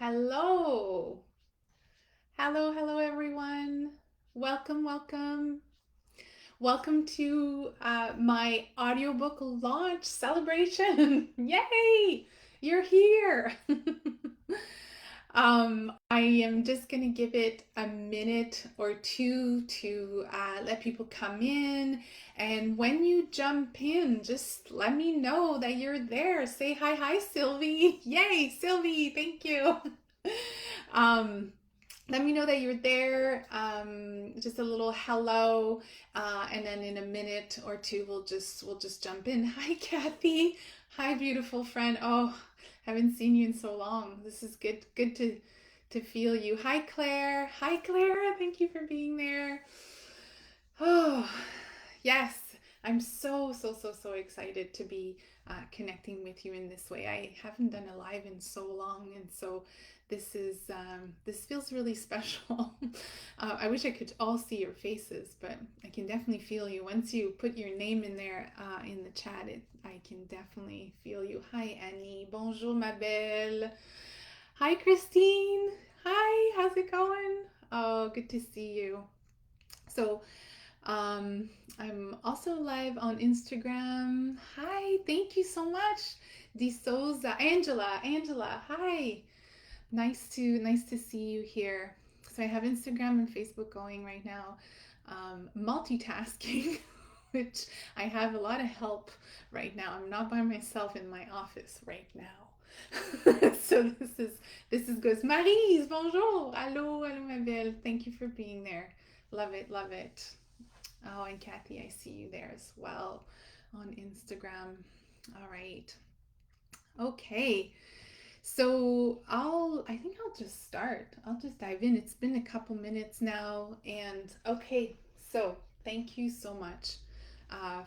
Hello. Hello, everyone. Welcome, welcome. Welcome to my audiobook launch celebration. Yay! You're here. I am just going to give it a minute or two to let people come in. And when you jump in, just let me know that you're there. Say hi, Sylvie. Yay, Sylvie. Thank you. um, Let me know that you're there. Just a little hello, and then in a minute or two, we'll just jump in. Hi, Kathy. Hi, beautiful friend. Oh, haven't seen you in so long. This is good. Good to feel you. Hi, Claire. Hi, Claire. Thank you for being there. Oh, yes. I'm so excited to be connecting with you in this way. I haven't done a live in so long, and so this feels really special. I wish I could all see your faces, but I can definitely feel you. Once you put your name in there in the chat, I can definitely feel you. Hi, Annie. Bonjour, ma belle. Hi, Christine. Hi, how's it going? Oh, good to see you. So, um, I'm also live on Instagram. Hi, thank you so much. De Souza, Angela, hi. Nice to see you here. So I have Instagram and Facebook going right now. Multitasking, which I have a lot of help right now. I'm not by myself in my office right now. So this is good. Marise, bonjour. Allô, ma belle. Thank you for being there. Love it, love it. Oh, and Kathy, I see you there as well on Instagram. All right. Okay. So I think I'll just start. I'll just dive in. It's been a couple minutes now, and okay. So thank you so much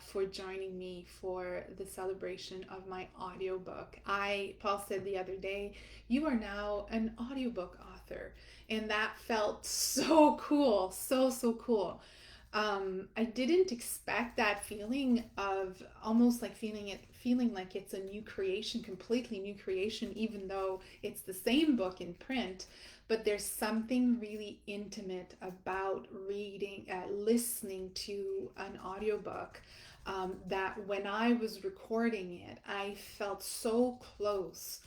for joining me for the celebration of my audiobook. Paul said the other day, you are now an audiobook author, and that felt so cool, so cool. I didn't expect that feeling of almost like feeling like it's a new creation, completely new creation, even though it's the same book in print. But there's something really intimate about listening to an audiobook, that when I was recording it, I felt so close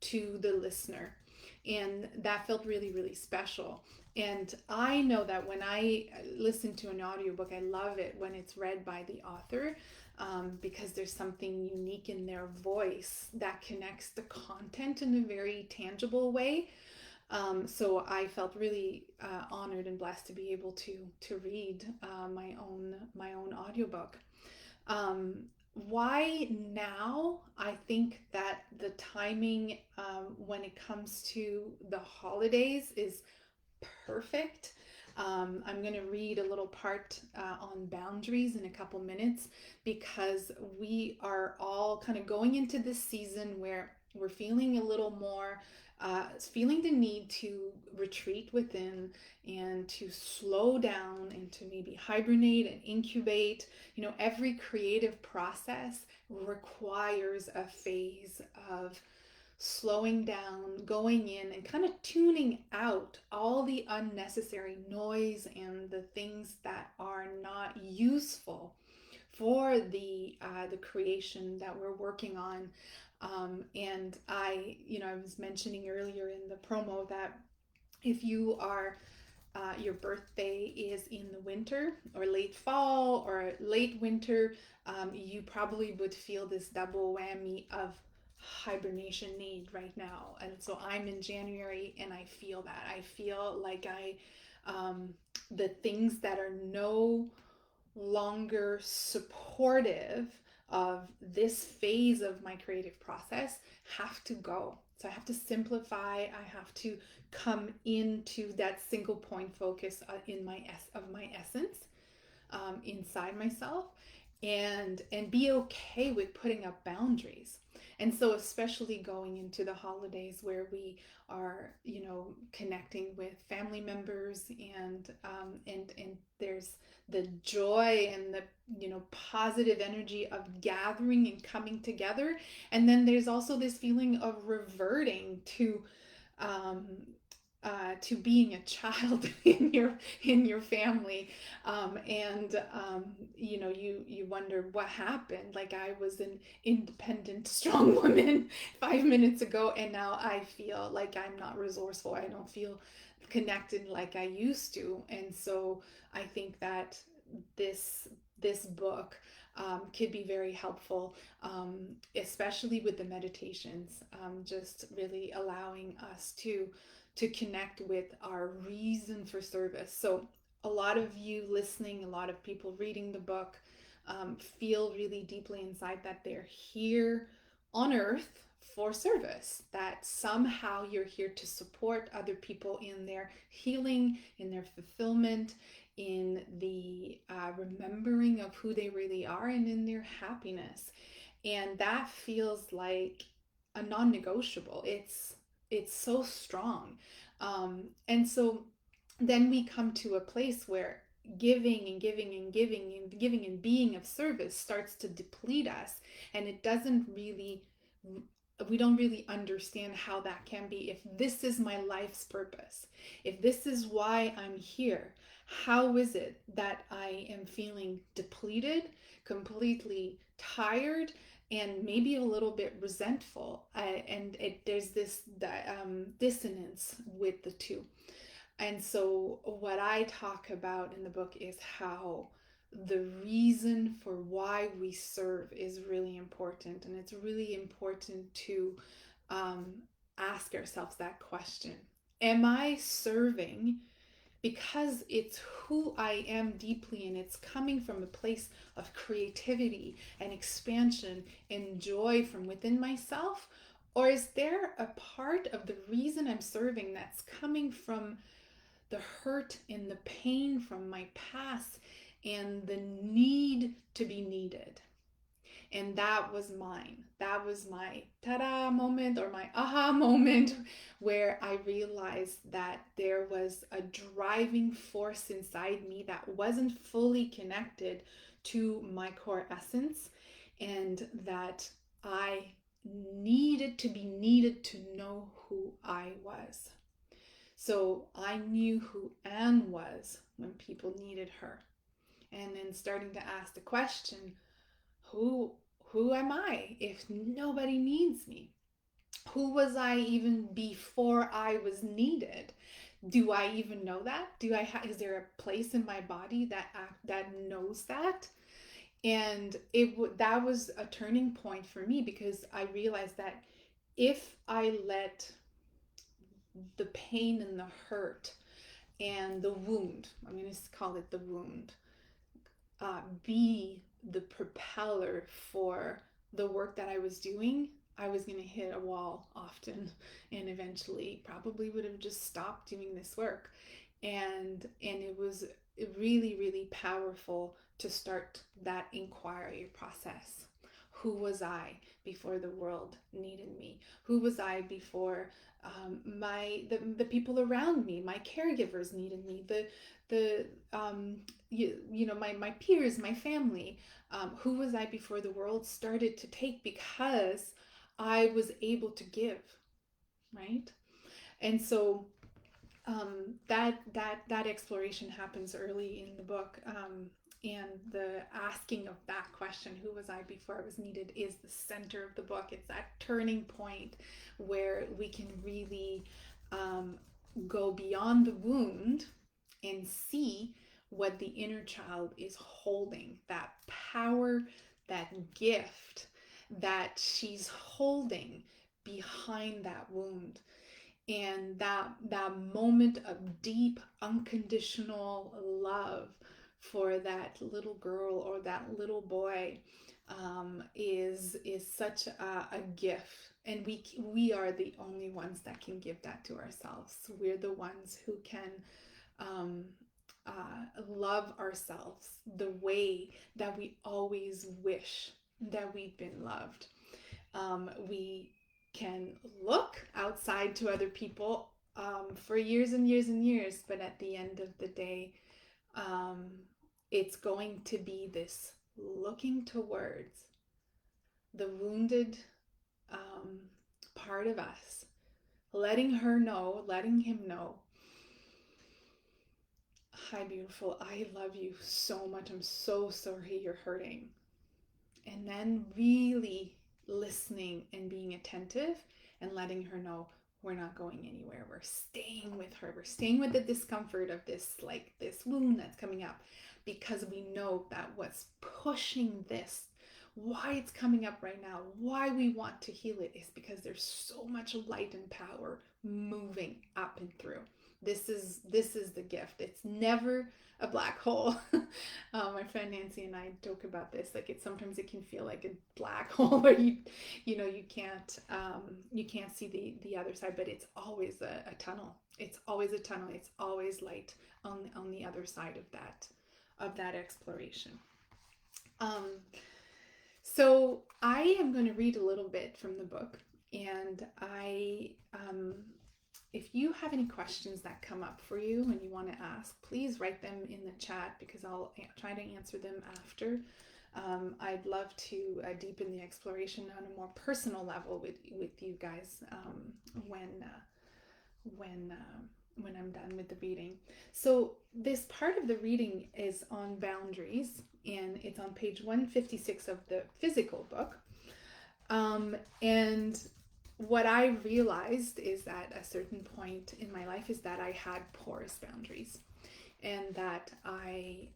to the listener. And that felt really special. And I know that when I listen to an audiobook, I love it when it's read by the author, because there's something unique in their voice that connects the content in a very tangible way. So I felt really honored and blessed to be able to read my own audiobook. Why now? I think that the timing, when it comes to the holidays, is perfect. I'm going to read a little part on boundaries in a couple minutes, because we are all kind of going into this season where we're feeling a little more, feeling the need to retreat within and to slow down and to maybe hibernate and incubate. Every creative process requires a phase of slowing down, going in, and kind of tuning out all the unnecessary noise and the things that are not useful for the creation that we're working on. And I was mentioning earlier in the promo that if you are your birthday is in the winter or late fall or late winter, you probably would feel this double whammy of hibernation need right now. And so I'm in January and I feel that. I feel like the things that are no longer supportive of this phase of my creative process have to go. So I have to simplify. I have to come into that single point focus in my essence, inside myself, and be okay with putting up boundaries. And so especially going into the holidays where we are connecting with family members, and there's the joy and the positive energy of gathering and coming together, and then there's also this feeling of reverting to um, to being a child in your family, and you wonder what happened. Like, I was an independent, strong woman 5 minutes ago, and now I feel like I'm not resourceful. I don't feel connected like I used to, and so I think that this this book could be very helpful, especially with the meditations, just really allowing us to connect with our reason for service. So a lot of you listening, a lot of people reading the book, feel really deeply inside that they're here on earth for service, that somehow you're here to support other people in their healing, in their fulfillment, in the remembering of who they really are, and in their happiness. And that feels like a non-negotiable. It's so strong. And so then we come to a place where giving and giving and giving and giving and being of service starts to deplete us, and it doesn't really, we don't really understand how that can be. If this is my life's purpose, if this is why I'm here, how is it that I am feeling depleted, completely tired, and maybe a little bit resentful? There's this dissonance with the two. And so, what I talk about in the book is how the reason for why we serve is really important. And it's really important to um, ask ourselves that question. Am I serving because it's who I am deeply, and it's coming from a place of creativity and expansion and joy from within myself? Or is there a part of the reason I'm serving that's coming from the hurt and the pain from my past and the need to be needed? And that was mine. That was my ta-da moment, or my aha moment, where I realized that there was a driving force inside me that wasn't fully connected to my core essence, and that I needed to be needed to know who I was. So I knew who Anne was when people needed her. And then starting to ask the question, who who am I if nobody needs me? Who was I even before I was needed? Do I even know that? Is there a place in my body that knows that? And that was a turning point for me, because I realized that if I let the pain and the hurt and the wound, I'm going to call it the wound, be the propeller for the work that I was doing, I was going to hit a wall often, and eventually probably would have just stopped doing this work. And it was really, really powerful to start that inquiry process. Who was I before the world needed me? Who was I before the people around me, my caregivers needed me, the my peers, my family? Who was I before the world started to take, because I was able to give, right? And so that exploration happens early in the book, and the asking of that question, who was I before I was needed, is the center of the book. It's that turning point where we can really go beyond the wound and see what the inner child is holding, that power, that gift that she's holding behind that wound. And that moment of deep unconditional love for that little girl or that little boy, is such a gift. And we are the only ones that can give that to ourselves. We're the ones who can um, love ourselves the way that we always wish that we've been loved. We can look outside to other people for years and years and years, but at the end of the day, um, it's going to be this looking towards the wounded um, part of us, letting her know, letting him know, hi, beautiful, I love you so much. I'm so sorry you're hurting. And then really listening and being attentive and letting her know we're not going anywhere. We're staying with her. We're staying with the discomfort of this, like this wound that's coming up, because we know that what's pushing this, why it's coming up right now, why we want to heal it, is because there's so much light and power moving up and through. This is the gift. It's never a black hole. My friend Nancy and I joke about this. Like, sometimes it can feel like a black hole where you can't see the other side, but it's always a tunnel. It's always a tunnel. It's always light on the other side of that exploration. So I am going to read a little bit from the book, and if you have any questions that come up for you and you want to ask, please write them in the chat, because I'll try to answer them after. I'd love to deepen the exploration on a more personal level with you guys when I'm done with the reading. So this part of the reading is on boundaries, and it's on page 156 of the physical book. And what I realized is that a certain point in my life is that I had porous boundaries, and that I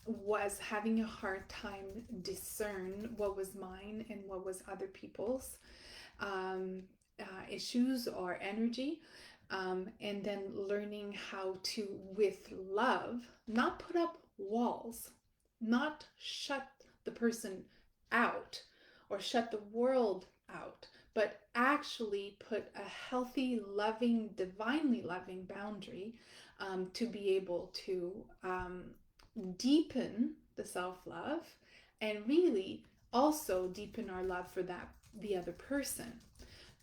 was having a hard time discern what was mine and what was other people's issues or energy. And then learning how to, with love, not put up walls, not shut the person out or shut the world out, but actually put a healthy, loving, divinely loving boundary to be able to deepen the self-love, and really also deepen our love for the other person.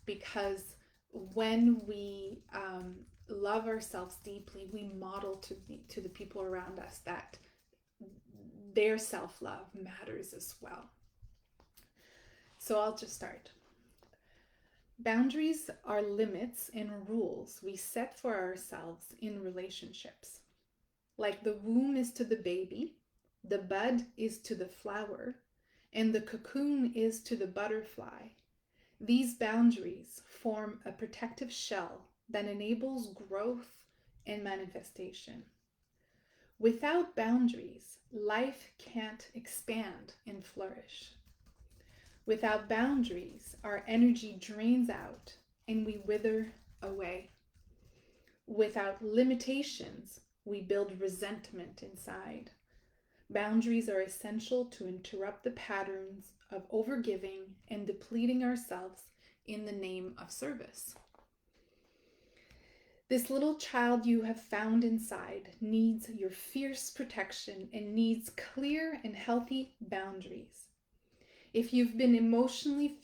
Because when we love ourselves deeply, we model to the people around us that their self-love matters as well. So I'll just start. Boundaries are limits and rules we set for ourselves in relationships. Like the womb is to the baby, the bud is to the flower, and the cocoon is to the butterfly. These boundaries form a protective shell that enables growth and manifestation. Without boundaries, life can't expand and flourish. Without boundaries, our energy drains out and we wither away. Without limitations, we build resentment inside. Boundaries are essential to interrupt the patterns of overgiving and depleting ourselves in the name of service. This little child you have found inside needs your fierce protection and needs clear and healthy boundaries. If you've been emotionally,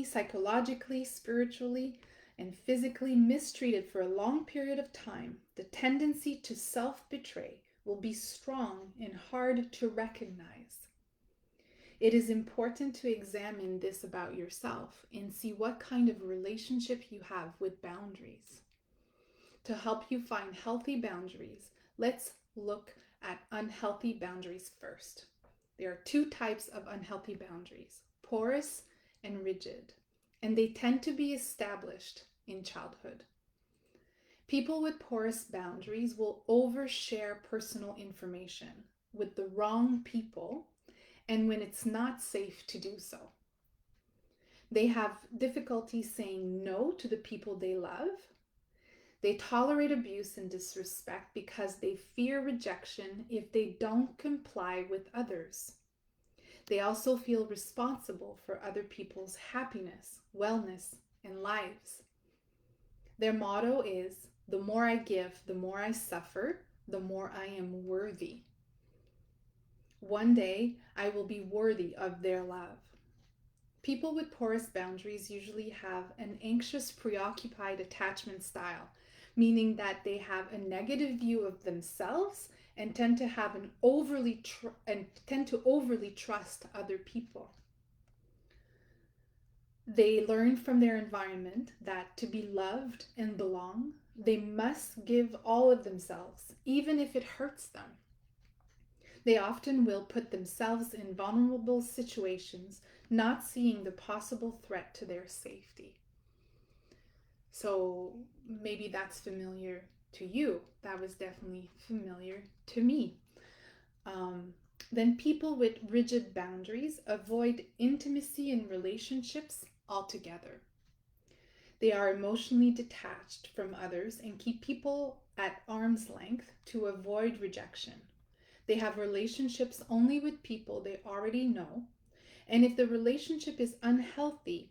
psychologically, spiritually, and physically mistreated for a long period of time, the tendency to self-betray will be strong and hard to recognize. It is important to examine this about yourself and see what kind of relationship you have with boundaries. To help you find healthy boundaries, let's look at unhealthy boundaries first. There are two types of unhealthy boundaries, porous and rigid, and they tend to be established in childhood. People with porous boundaries will overshare personal information with the wrong people, and when it's not safe to do so. They have difficulty saying no to the people they love. They tolerate abuse and disrespect because they fear rejection if they don't comply with others. They also feel responsible for other people's happiness, wellness, and lives. Their motto is, the more I give, the more I suffer, the more I am worthy. One day, I will be worthy of their love. People with porous boundaries usually have an anxious, preoccupied attachment style, meaning that they have a negative view of themselves and tend to have overly trust other people. They learn from their environment that to be loved and belong, they must give all of themselves, even if it hurts them. They often will put themselves in vulnerable situations, not seeing the possible threat to their safety. So maybe that's familiar to you. That was definitely familiar to me. Um, then people with rigid boundaries avoid intimacy in relationships altogether. They are emotionally detached from others and keep people at arm's length to avoid rejection. They have relationships only with people they already know. And if the relationship is unhealthy,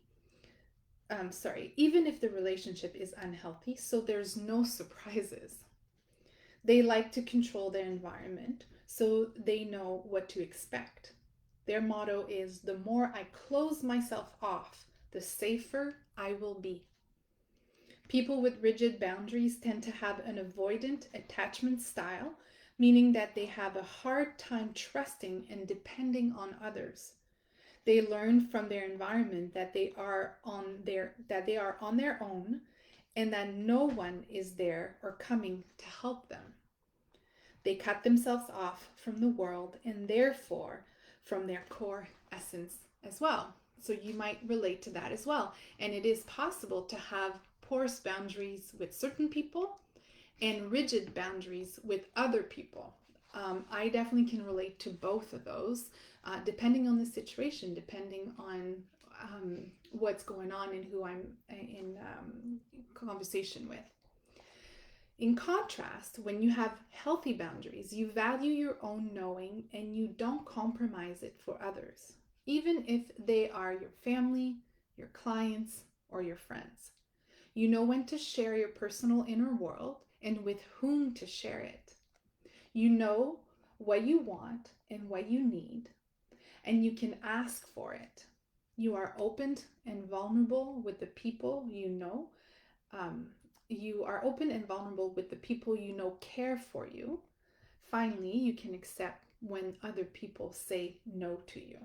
even if the relationship is unhealthy, so there's no surprises. They like to control their environment so they know what to expect. Their motto is the more I close myself off, the safer I will be. People with rigid boundaries tend to have an avoidant attachment style, meaning that they have a hard time trusting and depending on others. They learn from their environment that they are on their own and that no one is there or coming to help them. They cut themselves off from the world and therefore from their core essence as well. So you might relate to that as well. And it is possible to have porous boundaries with certain people and rigid boundaries with other people. I definitely can relate to both of those, depending on the situation, depending on what's going on and who I'm in conversation with. In contrast, when you have healthy boundaries, you value your own knowing and you don't compromise it for others, even if they are your family, your clients, or your friends. You know when to share your personal inner world and with whom to share it. You know what you want and what you need, and you can ask for it. You are open and vulnerable with the people you know. Um, you are open and vulnerable with the people you know care for you. Finally, you can accept when other people say no to you.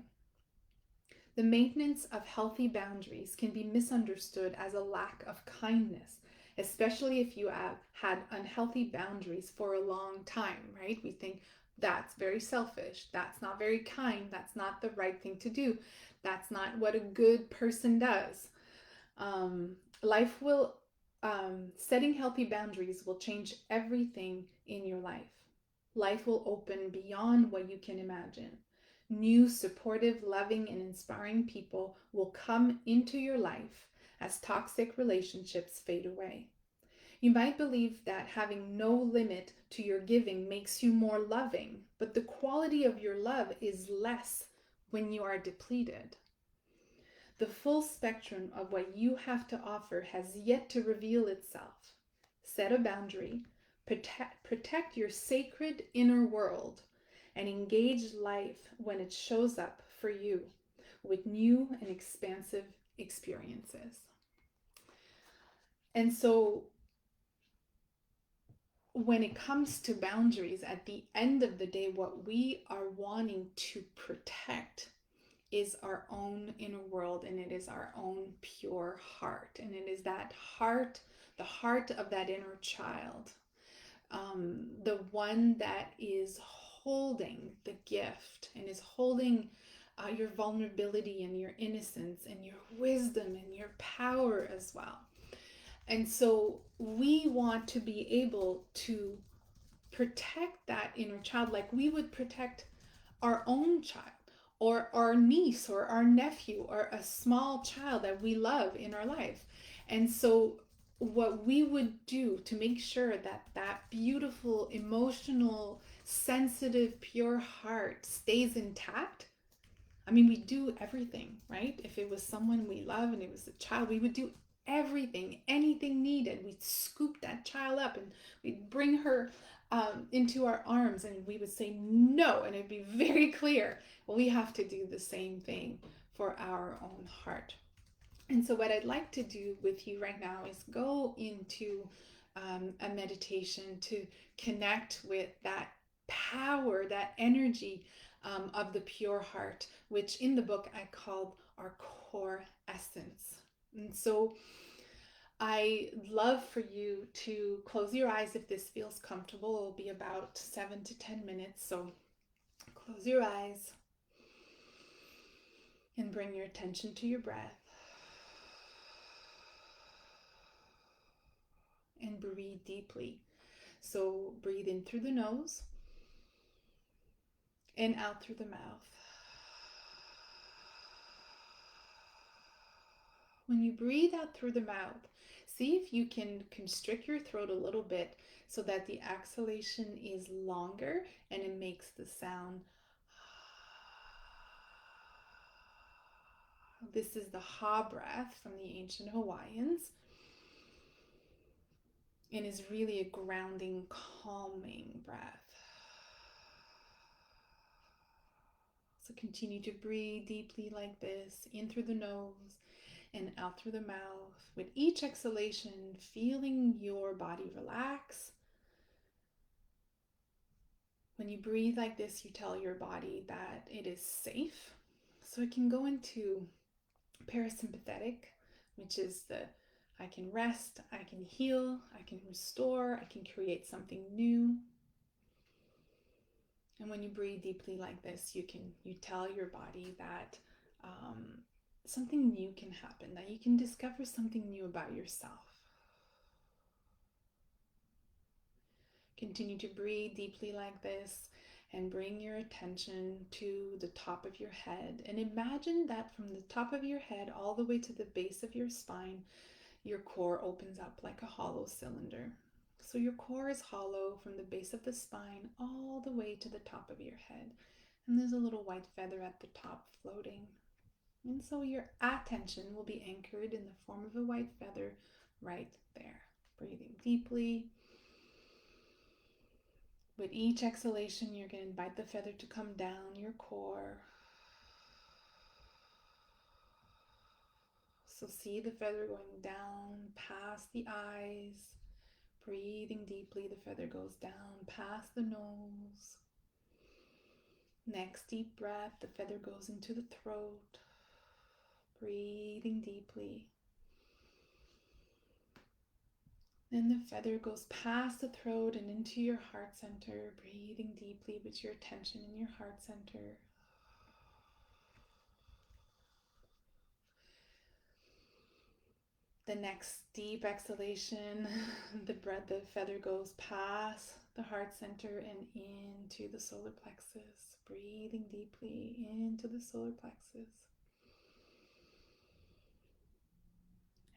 The maintenance of healthy boundaries can be misunderstood as a lack of kindness, especially if you have had unhealthy boundaries for a long time, right? We think that's very selfish, that's not very kind, that's not the right thing to do, that's not what a good person does. Life will, setting healthy boundaries will change everything in your life. Life will open beyond what you can imagine. New, supportive, loving, and inspiring people will come into your life as toxic relationships fade away. You might believe that having no limit to your giving makes you more loving, but the quality of your love is less when you are depleted. The full spectrum of what you have to offer has yet to reveal itself. Set a boundary, protect your sacred inner world, and engage life when it shows up for you with new and expansive experiences. And so, when it comes to boundaries, at the end of the day, what we are wanting to protect is our own inner world, and it is our own pure heart, and it is that heart, the heart of that inner child, the one that is holding the gift and is holding your vulnerability and your innocence and your wisdom and your power as well. And so we want to be able to protect that inner child like we would protect our own child or our niece or our nephew or a small child that we love in our life. And so what we would do to make sure that that beautiful, emotional, sensitive, pure heart stays intact, I mean, we do everything, right? If it was someone we love and it was a child, we would do everything, anything needed. We'd scoop that child up and we'd bring her into our arms and we would say no. And it'd be very clear. Well, we have to do the same thing for our own heart. And so, what I'd like to do with you right now is go into a meditation to connect with that power, that energy of the pure heart, which in the book I called our core essence. And so I love for you to close your eyes if this feels comfortable. It'll be about 7 to 10 minutes. So close your eyes and bring your attention to your breath. And breathe deeply. So breathe in through the nose and out through the mouth. When you breathe out through the mouth, see if you can constrict your throat a little bit so that the exhalation is longer and it makes the sound. This is the ha breath from the ancient Hawaiians and is really a grounding, calming breath. So continue to breathe deeply like this, in through the nose and out through the mouth. With each exhalation, feeling your body relax. When you breathe like this, you tell your body that it is safe. So it can go into parasympathetic, which is the I can rest, I can heal, I can restore, I can create something new. And when you breathe deeply like this, you tell your body that something new can happen, that you can discover something new about yourself. Continue to breathe deeply like this and bring your attention to the top of your head. And imagine that from the top of your head all the way to the base of your spine, your core opens up like a hollow cylinder. So your core is hollow from the base of the spine all the way to the top of your head. And there's a little white feather at the top floating. And so your attention will be anchored in the form of a white feather right there. Breathing deeply. With each exhalation, you're going to invite the feather to come down your core. So see the feather going down past the eyes. Breathing deeply, the feather goes down past the nose. Next deep breath, the feather goes into the throat. Breathing deeply. Then the feather goes past the throat and into your heart center, breathing deeply with your attention in your heart center. The next deep exhalation, the feather goes past the heart center and into the solar plexus, breathing deeply into the solar plexus.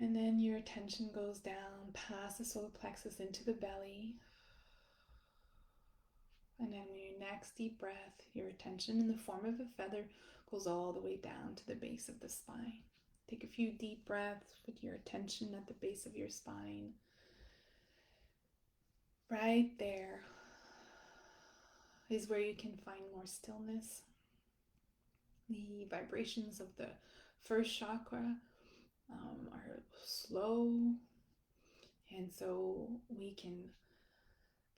And then your attention goes down past the solar plexus into the belly. And then your next deep breath, your attention in the form of a feather goes all the way down to the base of the spine. Take a few deep breaths with your attention at the base of your spine. Right there is where you can find more stillness. The vibrations of the first chakra are slow, and so we can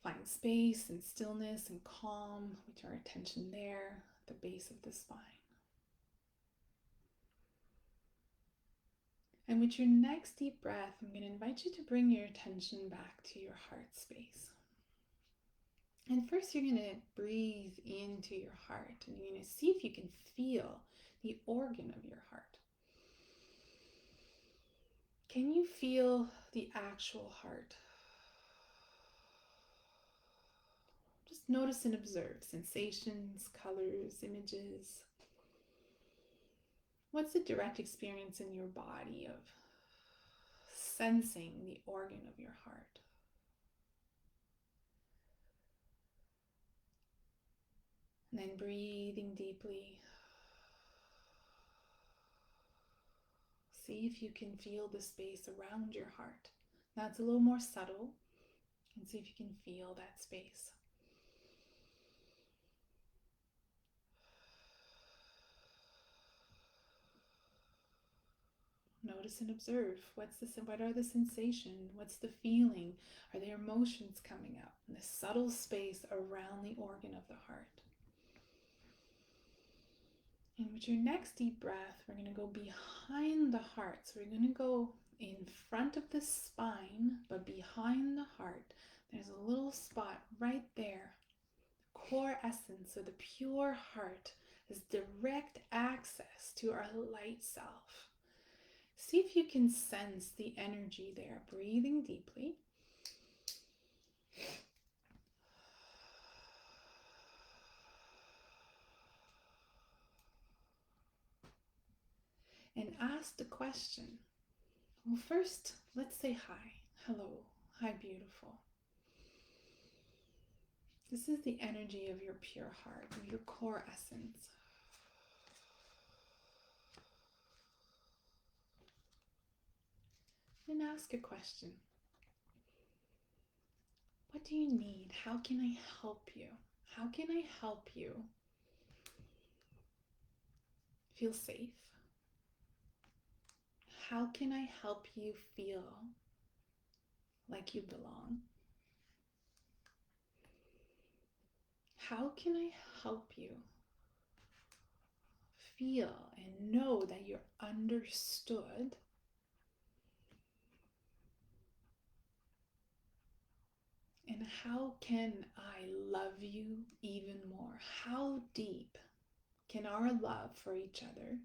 find space and stillness and calm with our attention there at the base of the spine. And with your next deep breath, I'm going to invite you to bring your attention back to your heart space. And first, you're going to breathe into your heart, and you're going to see if you can feel the organ of your heart. Can you feel the actual heart? Just notice and observe sensations, colors, images. What's the direct experience in your body of sensing the organ of your heart? And then breathing deeply. See if you can feel the space around your heart. Now it's a little more subtle, and see if you can feel that space. Notice and observe. What are the sensations? What's the feeling? Are there emotions coming up in the subtle space around the organ of the heart? And with your next deep breath, we're going to go behind the heart. So we're going to go in front of the spine, but behind the heart. There's a little spot right there. Core essence, so the pure heart has direct access to our light self. See if you can sense the energy there. Breathing deeply. And ask the question. Well, first, let's say hi. Hello. Hi, beautiful. This is the energy of your pure heart, of your core essence. And ask a question. What do you need? How can I help you? How can I help you feel safe? How can I help you feel like you belong? How can I help you feel and know that you're understood? And how can I love you even more? How deep can our love for each other,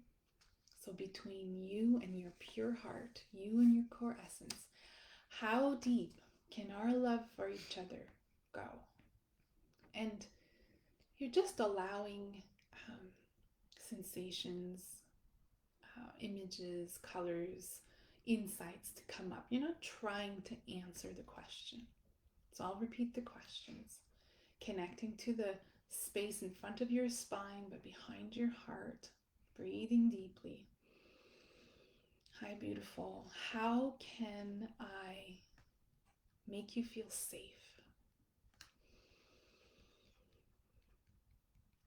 so between you and your pure heart, you and your core essence, how deep can our love for each other go? And you're just allowing sensations, images, colors, insights to come up. You're not trying to answer the question. So I'll repeat the questions. Connecting to the space in front of your spine, but behind your heart. Breathing deeply. Hi, beautiful. How can I make you feel safe?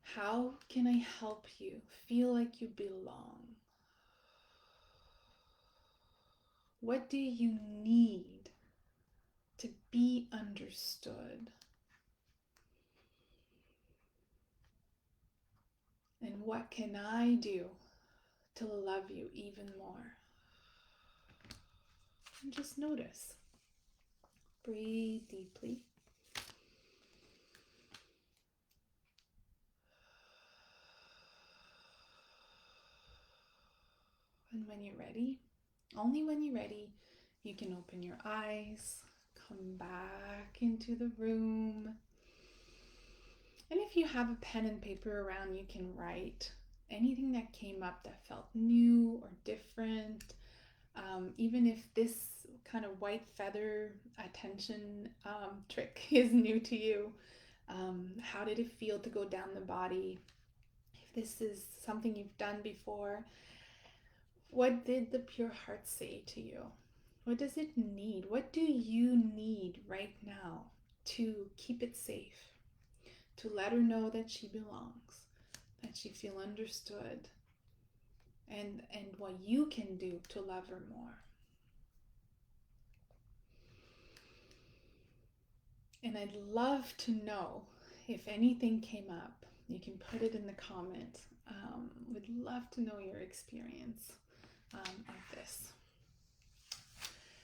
How can I help you feel like you belong? What do you need to be understood? And what can I do to love you even more? And just notice. Breathe deeply. And when you're ready, only when you're ready, you can open your eyes, come back into the room. And if you have a pen and paper around, you can write anything that came up that felt new or different. Even if this kind of white feather attention trick is new to you, how did it feel to go down the body? If this is something you've done before, what did the pure heart say to you? What does it need? What do you need right now to keep it safe? To let her know that she belongs, that she feel understood, and what you can do to love her more. And I'd love to know if anything came up. You can put it in the comments. Would love to know your experience of this.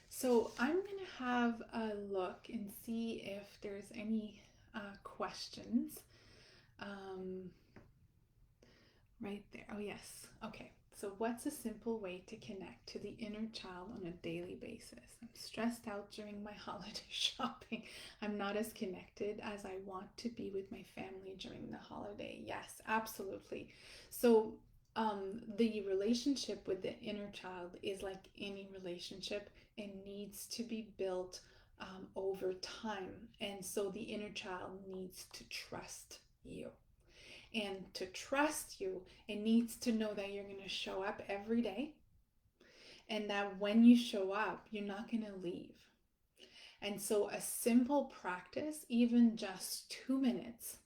So I'm going to have a look and see if there's any questions. Right there. Oh, yes. Okay. So what's a simple way to connect to the inner child on a daily basis? I'm stressed out during my holiday shopping. I'm not as connected as I want to be with my family during the holiday. Yes, absolutely. So the relationship with the inner child is like any relationship. It needs to be built over time. And so the inner child needs to trust you. And to trust you, it needs to know that you're going to show up every day and that when you show up, you're not going to leave. And so a simple practice, even just 2 minutes,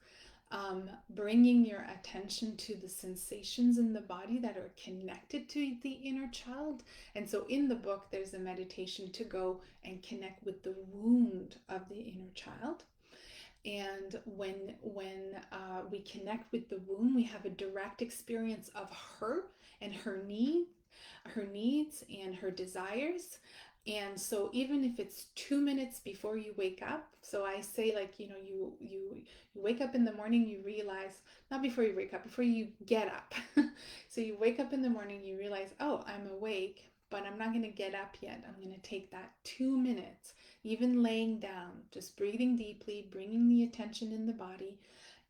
bringing your attention to the sensations in the body that are connected to the inner child. And so in the book, there's a meditation to go and connect with the wound of the inner child. And when we connect with the womb, we have a direct experience of her and her needs and her desires. And so even if it's 2 minutes before you wake up, so I say, like, you wake up in the morning, you realize, not before you wake up, before you get up. So you wake up in the morning, you realize, oh, I'm awake, but I'm not going to get up yet. I'm going to take that 2 minutes, even laying down, just breathing deeply, bringing the attention in the body,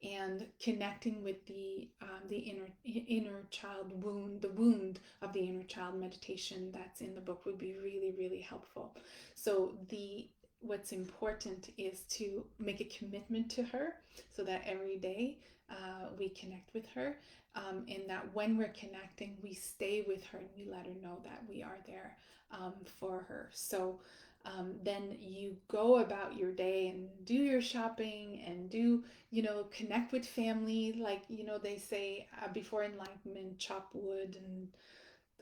and connecting with the inner child wound, the wound of the inner child meditation that's in the book would be really, really helpful. So the what's important is to make a commitment to her, so that every day we connect with her, and that when we're connecting, we stay with her and we let her know that we are there for her. So then you go about your day and do your shopping and do, connect with family. Like, they say before enlightenment, chop wood, and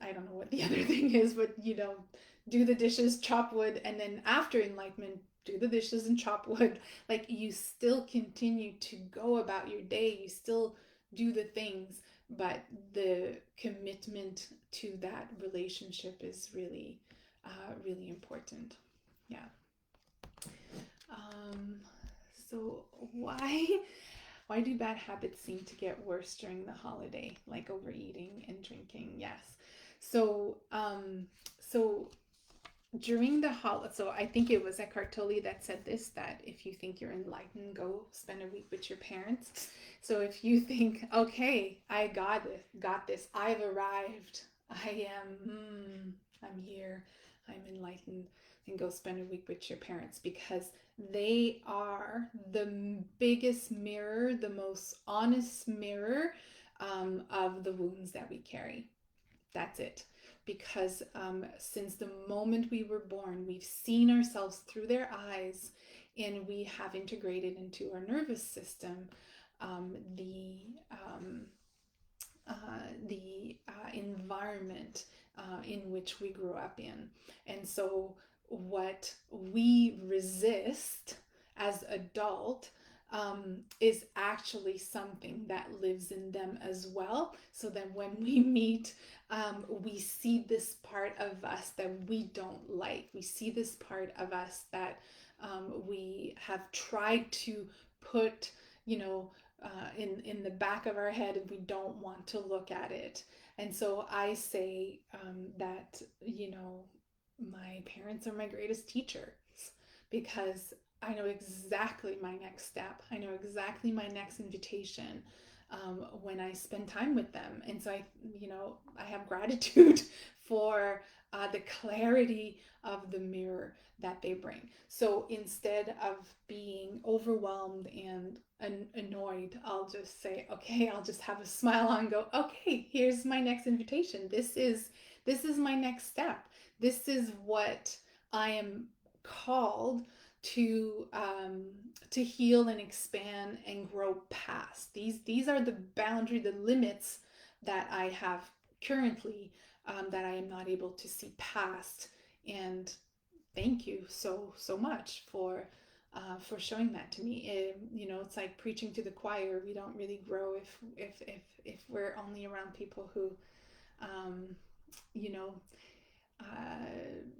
I don't know what the other thing is, but, do the dishes, chop wood, and then after enlightenment, do the dishes and chop wood. Like, you still continue to go about your day, you still do the things, but the commitment to that relationship is really, really important. Yeah. Um, so why do bad habits seem to get worse during the holiday, like overeating and drinking? Yes. So during the holiday, so I think it was Eckhart Tolle that said this, that if you think you're enlightened, go spend a week with your parents. So if you think, okay, I got this, I've arrived, I'm here, I'm enlightened, then go spend a week with your parents, because they are the biggest mirror, the most honest mirror of the wounds that we carry. That's it. Because since the moment we were born, we've seen ourselves through their eyes, and we have integrated into our nervous system the environment in which we grew up in. And so what we resist as adult is actually something that lives in them as well. So that when we meet, we see this part of us that we don't like. We see this part of us that we have tried to put, you know, in the back of our head, and we don't want to look at it. And so I say that, my parents are my greatest teachers, because I know exactly my next step. I know exactly my next invitation when I spend time with them. And so I have gratitude for the clarity of the mirror that they bring. So instead of being overwhelmed and annoyed, I'll just say, okay, I'll just have a smile on and go, okay, here's my next invitation. This is my next step. This is what I am called to heal and expand and grow past. These are the boundary, the limits that I have currently, that I am not able to see past. And thank you so much for showing that to me. It's like preaching to the choir. We don't really grow if we're only around people who, um, you know,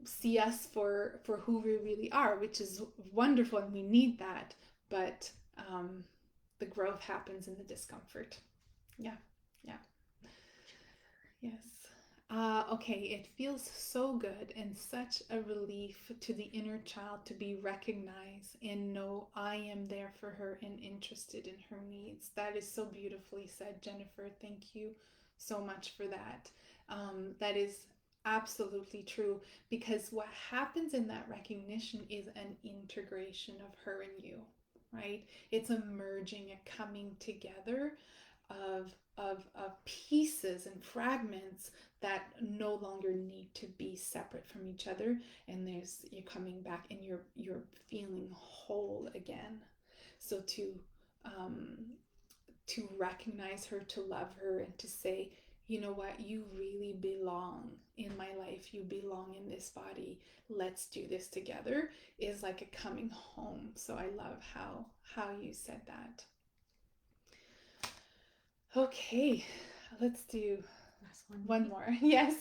see us for who we really are, which is wonderful, and we need that. But the growth happens in the discomfort. Yeah, yeah, yes. Okay, it feels so good and such a relief to the inner child to be recognized and know I am there for her and interested in her needs. That is so beautifully said, Jennifer. Thank you so much for that. That is absolutely true, because what happens in that recognition is an integration of her and you, right? It's a merging, a coming together of pieces and fragments that no longer need to be separate from each other, and you're coming back and you're feeling whole again. So to recognize her, to love her, and to say, you know what, you really belong in my life, you belong in this body, let's do this together, is like a coming home. So I love how you said that. Okay, let's do one more. Yes.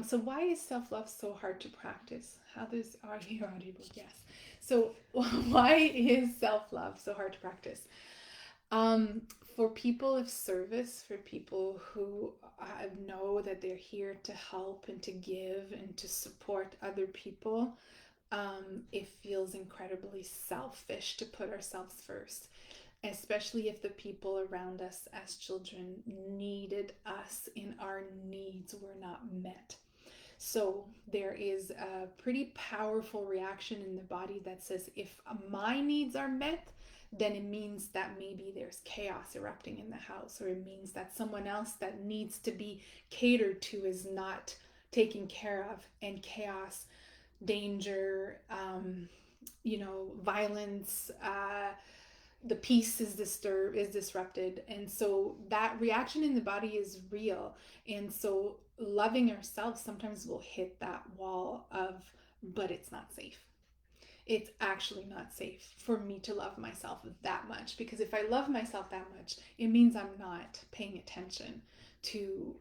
So why is self-love so hard to practice? How does your audiobook? Yes. So why is self-love so hard to practice? Um, for people of service, for people who know that they're here to help and to give and to support other people, it feels incredibly selfish to put ourselves first, especially if the people around us as children needed us and our needs were not met. So there is a pretty powerful reaction in the body that says, if my needs are met, then it means that maybe there's chaos erupting in the house, or it means that someone else that needs to be catered to is not taken care of, and chaos, danger, violence, the peace is disturbed, is disrupted. And so that reaction in the body is real. And so loving ourselves sometimes will hit that wall of, but it's not safe. It's actually not safe for me to love myself that much, because if I love myself that much, it means I'm not paying attention to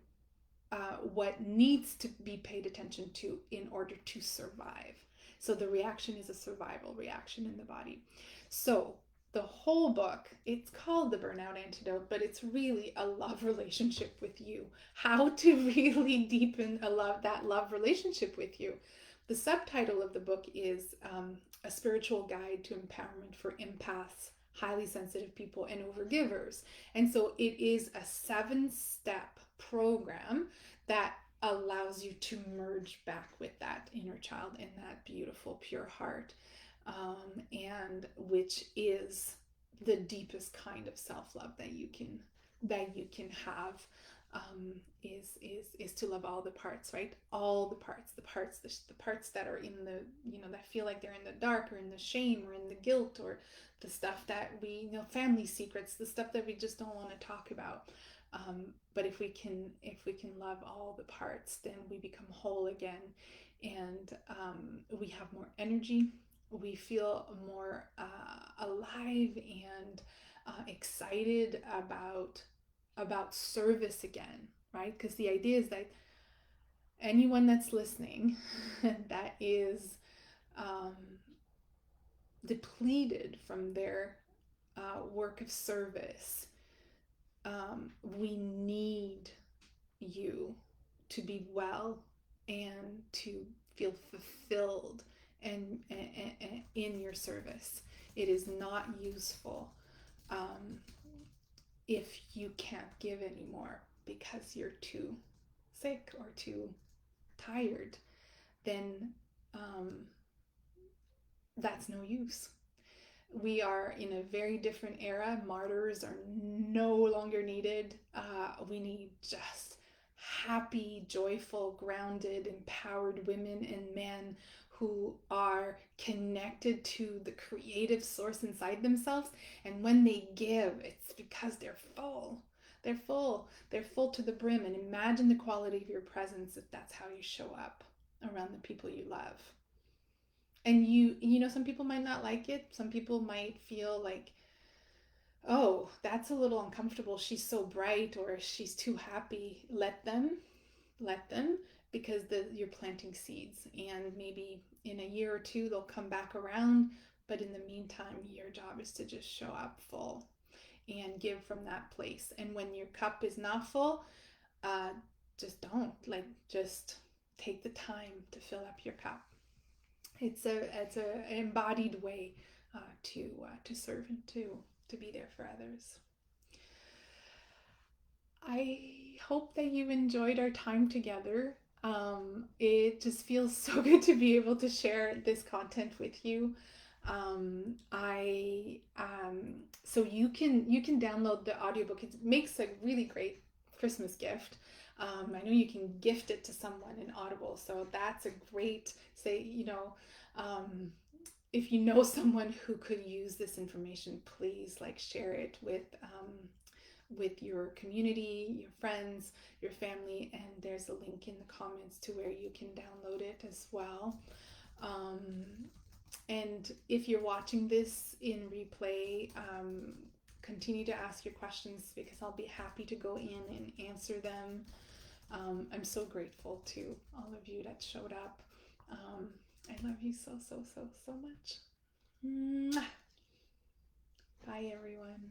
what needs to be paid attention to in order to survive. So the reaction is a survival reaction in the body. So the whole book, it's called The Burnout Antidote, but it's really a love relationship with you. How to really deepen that love relationship with you. The subtitle of the book is A Spiritual Guide to Empowerment for Empaths, Highly Sensitive People, and Overgivers. And so it is a 7-step program that allows you to merge back with that inner child and that beautiful, pure heart, and which is the deepest kind of self-love that you can have. Is to love all the parts, right? All the parts, the parts that are in the, that feel like they're in the dark, or in the shame, or in the guilt, or the stuff that we, family secrets, the stuff that we just don't want to talk about. But if we can love all the parts, then we become whole again, and we have more energy. We feel more alive and excited about service again, right? Because the idea is that anyone that's listening that is um, depleted from their work of service, we need you to be well and to feel fulfilled and in your service. It is not useful if you can't give anymore because you're too sick or too tired. Then that's no use. We are in a very different era. Martyrs are no longer needed. We need just happy, joyful, grounded, empowered women and men who are connected to the creative source inside themselves. And when they give, it's because they're full. They're full. They're full to the brim. And imagine the quality of your presence if that's how you show up around the people you love. And some people might not like it. Some people might feel like, oh, that's a little uncomfortable, she's so bright, or she's too happy. Let them, because you're planting seeds, and maybe in a year or two they'll come back around. But in the meantime, your job is to just show up full and give from that place. And when your cup is not full, just take the time to fill up your cup. It's an embodied way to serve and to be there for others. I hope that you enjoyed our time together. It just feels so good to be able to share this content with you. So you can download the audiobook. It makes a really great Christmas gift. I know you can gift it to someone in Audible, so that's a great, if you know someone who could use this information, please share it with your community, your friends, your family, and there's a link in the comments to where you can download it as well. And if you're watching this in replay, continue to ask your questions because I'll be happy to go in and answer them. I'm so grateful to all of you that showed up. I love you so, so, so, so much. Mwah. Bye, everyone.